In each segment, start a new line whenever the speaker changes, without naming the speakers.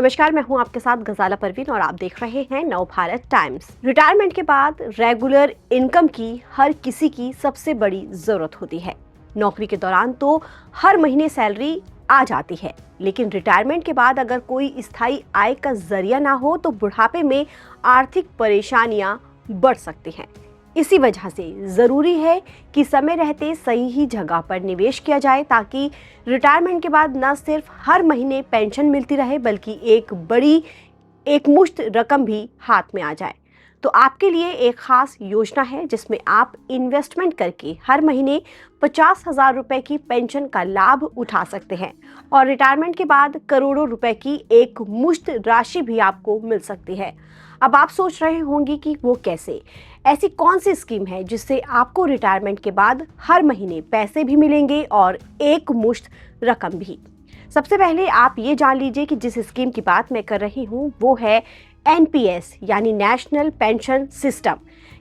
नमस्कार, मैं हूं आपके साथ गजाला परवीन और आप देख रहे हैं नवभारत टाइम्स। रिटायरमेंट के बाद रेगुलर इनकम की हर किसी की सबसे बड़ी जरूरत होती है। नौकरी के दौरान तो हर महीने सैलरी आ जाती है, लेकिन रिटायरमेंट के बाद अगर कोई स्थायी आय का जरिया ना हो तो बुढ़ापे में आर्थिक परेशानियां बढ़ सकती हैं। इसी वजह से ज़रूरी है कि समय रहते सही ही जगह पर निवेश किया जाए, ताकि रिटायरमेंट के बाद न सिर्फ हर महीने पेंशन मिलती रहे बल्कि एक मुश्त रकम भी हाथ में आ जाए। तो आपके लिए एक खास योजना है जिसमें आप इन्वेस्टमेंट करके हर महीने 50,000 रुपए की पेंशन का लाभ उठा सकते हैं और रिटायरमेंट के बाद करोड़ों रुपए की एक मुश्त राशि भी आपको मिल सकती है। अब आप सोच रहे होंगे कि वो कैसे, ऐसी कौन सी स्कीम है जिससे आपको रिटायरमेंट के बाद हर महीने पैसे भी मिलेंगे और एक मुश्त रकम भी। सबसे पहले आप ये जान लीजिए कि जिस स्कीम की बात मैं कर रही हूँ वो है एनपीएस यानी नेशनल पेंशन सिस्टम।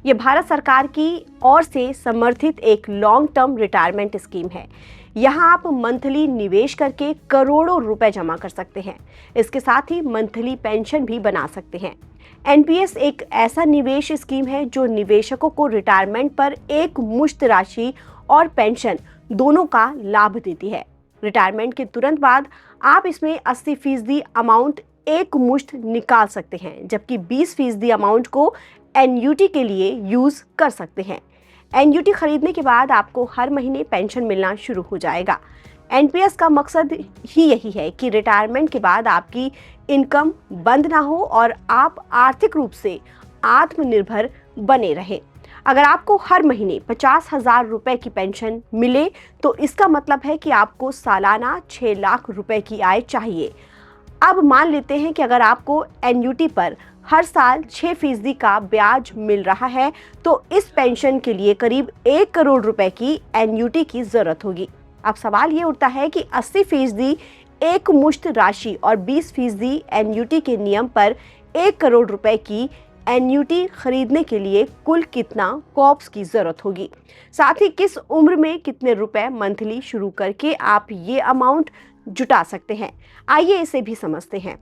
ये भारत सरकार की ओर से समर्थित एक लॉन्ग टर्म रिटायरमेंट स्कीम है। यहाँ आप मंथली निवेश करके करोड़ों रुपए जमा कर सकते हैं। इसके साथ ही मंथली पेंशन भी बना सकते हैं। एनपीएस एक ऐसा निवेश स्कीम है जो निवेशकों को रिटायरमेंट पर एक मुश्त राशि और पेंशन दोनों का लाभ देती है। रिटायरमेंट के तुरंत बाद आप इसमें 80% अमाउंट एक मुश्त निकाल सकते हैं, जबकि 20% अमाउंट को एन्युटी के लिए यूज कर सकते हैं। एन्युटी खरीदने के बाद आपको हर महीने पेंशन मिलना शुरू हो जाएगा। एनपीएस का मकसद ही यही है कि रिटायरमेंट के बाद आपकी इनकम बंद ना हो और आप आर्थिक रूप से आत्मनिर्भर बने रहें। अगर आपको हर महीने 50,000 रुपए की पेंशन मिले तो इसका मतलब है कि आपको सालाना 6 लाख रुपए की आय चाहिए। अब मान लेते हैं कि अगर आपको एन्युटी पर हर साल 6% का ब्याज मिल रहा है तो इस पेंशन के लिए करीब 1 करोड़ रुपए की एन्युटी की जरूरत होगी। अब सवाल ये उठता है कि 80% एक मुश्त राशि और 20% एन्युटी के नियम पर 1 करोड़ रुपए की एन्युटी खरीदने के लिए कुल कितना कॉप्स की जरूरत होगी, साथ ही किस उम्र में कितने रुपए मंथली शुरू करके आप ये अमाउंट जुटा सकते हैं। आइए इसे भी समझते हैं।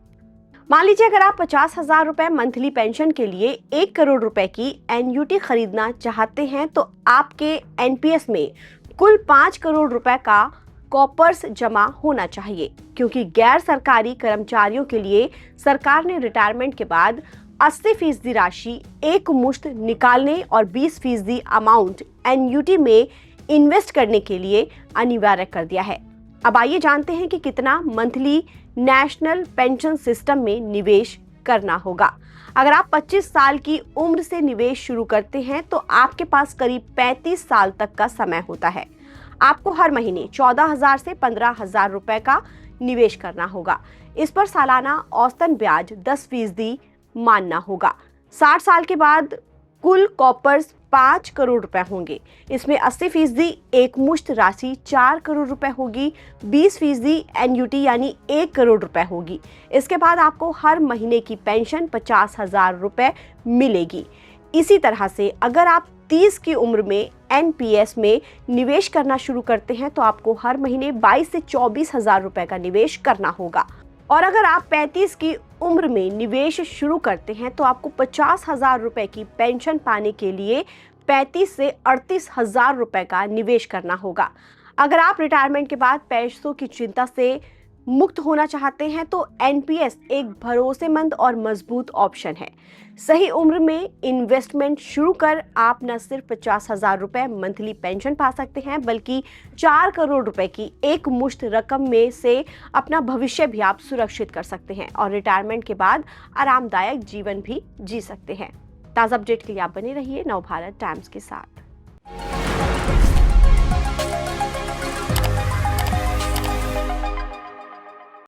मान लीजिए अगर आप 50,000 रुपए मंथली पेंशन के लिए 1 करोड़ रुपए की एन्युटी खरीदना चाहते हैं तो आपके एनपीएस में कुल 5 करोड़ रुपए का कॉपर्स जमा होना चाहिए, क्योंकि गैर सरकारी कर्मचारियों के लिए सरकार ने रिटायरमेंट के बाद 80% राशि एक मुश्त निकालने और 20% अमाउंट एन्युटी में इन्वेस्ट करने के लिए अनिवार्य कर दिया है। अब आइए जानते हैं कि कितना मंथली नेशनल पेंशन सिस्टम में निवेश करना होगा। अगर आप 25 साल की उम्र से निवेश शुरू करते हैं तो आपके पास करीब 35 साल तक का समय होता है। आपको हर महीने 14,000 से 15,000 रुपए का निवेश करना होगा। इस पर सालाना औसतन ब्याज 10% मानना होगा। 60 साल के बाद कुल कॉपर्स 5 करोड़ रुपए होंगे। इसमें 80% एक मुश्त राशि 4 करोड़ रुपए होगी, 20% एन्युटी यानी 1 करोड़ रुपए होगी। इसके बाद आपको हर महीने की पेंशन 50,000 रुपए मिलेगी। इसी तरह से अगर आप 30 की उम्र में एनपीएस में निवेश करना शुरू करते हैं तो आपको हर महीने 22 से 24,000 रुपए का निवेश करना होगा। और अगर आप 35 की उम्र में निवेश शुरू करते हैं तो आपको 50,000 रुपए की पेंशन पाने के लिए 35 से 38,000 रुपए का निवेश करना होगा। अगर आप रिटायरमेंट के बाद पैसों की चिंता से मुक्त होना चाहते हैं तो एनपीएस एक भरोसेमंद और मजबूत ऑप्शन है। सही उम्र में इन्वेस्टमेंट शुरू कर आप न सिर्फ 50,000 रुपए मंथली पेंशन पा सकते हैं बल्कि 4 करोड़ रुपए की एक मुश्त रकम में से अपना भविष्य भी आप सुरक्षित कर सकते हैं और रिटायरमेंट के बाद आरामदायक जीवन भी जी सकते हैं। ताज़ा अपडेट के लिए आप बने रहिए नवभारत टाइम्स के साथ।